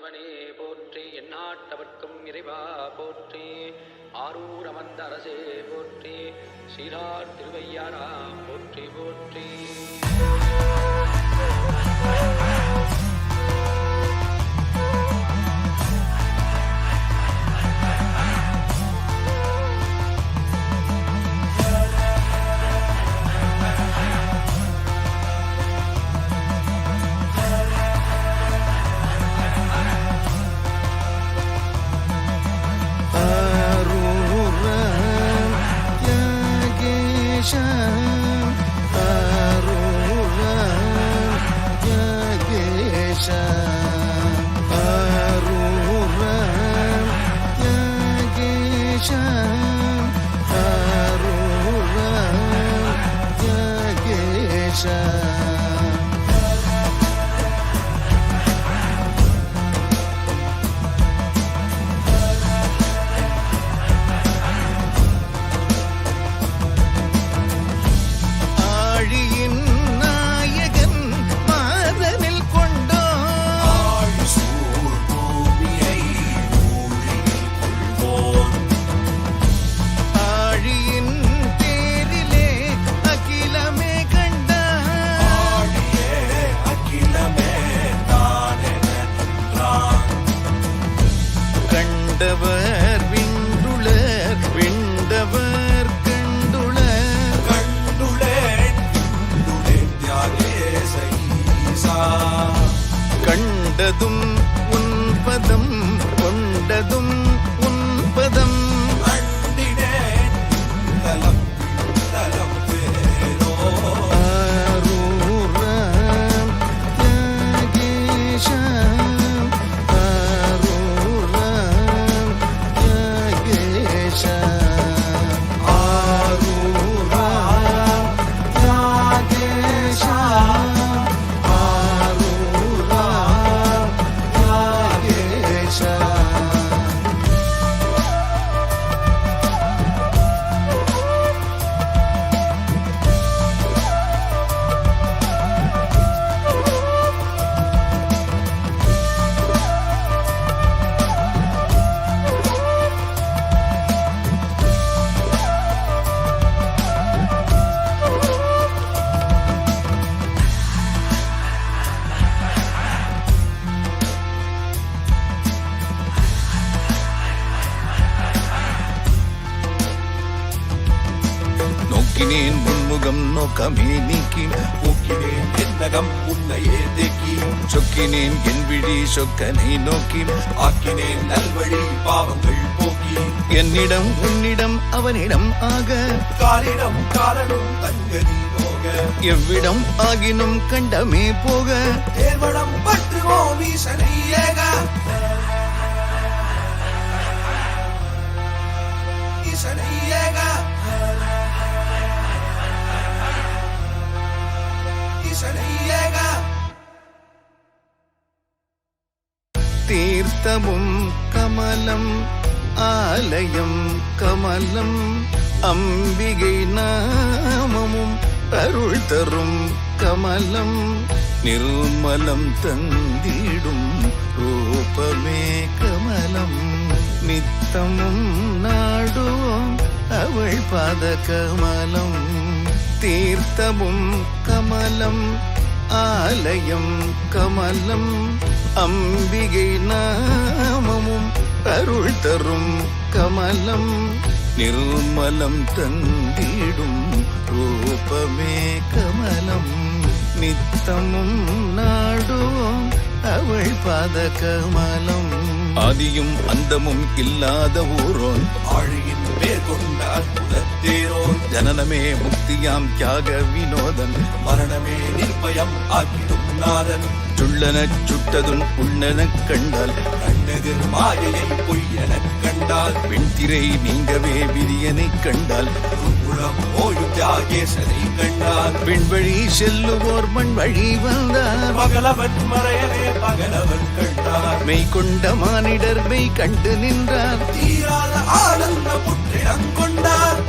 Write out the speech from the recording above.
சிவனே போற்றி. எந்நாட்டவர்க்கும் இறைவா போற்றி. ஆரூர் அமர்ந்த அரசே போற்றி. சீரார் திருவையாரா போற்றி போற்றி. கண்டதும் உன்பதம் கொண்டதும் உன்பதம் நோக்கினேன் முன்முகம் நோக்கமே நீக்கி போக்கினேன் என்னகம் உன்னையே தேக்கி சொக்கினேன் என் விழி சொக்கனை நோக்கி ஆக்கினேன் நல்வழி பாவங்கள் போக்கி என்னிடம் உன்னிடம் அவனிடம் ஆக காலிடம் காரணம் தங்கதி போக எவ்விடம் ஆகினும் கண்டமே போக தேர்வடம் பற்றுவோம் ஈசனை ஏக ஈசனை ஏக தீர்த்தமும் கமலம் ஆலயம் கமலம் அம்பிகை நாமமும் அருள் தரும் கமலம் நிர்மலம் தந்திடும் ரூபமே கமலம் நித்தமும் நாடுவோம் அவள் பாத கமலம் தீர்த்தமும் கமலம் ஆலயம் கமலம் அம்பிகை நாமமும் அருள் தரும் கமலம் நிர்மலம் தந்திடும் ரூபமே கமலம் நித்தமும் நாடுவோம் அவள் பாத கமலம் ஆதியும் அந்தமும் இல்லாத ஊரோன் ஆழியின் பேர் கொண்ட அற்புத தேரோன் ஜனனமே முக்தியாம் தியாக வினோதன் மரணமே நிர்பயம் ஆக்கிடும் நாதன் சுள்ளனச் சுட்டதுன் உண்ணனக் கண்டால் கண்ணெதிர் மாயையை பொய்யெனக் கண்டால் வெண்திரை நீங்கவே விரியனைக் கண்டால் உளம் ஓயும் தியாகேசனை கண்டால் விண்வழி செல்லுவோர் மண் வழி வந்தார் பகலவன் மறையவே பகலவன் கண்டார் மெய் கொண்ட மானிடர் மெய் கண்டு நின்றார் தீராத ஆனந்த புற்றிடம் கொண்டார்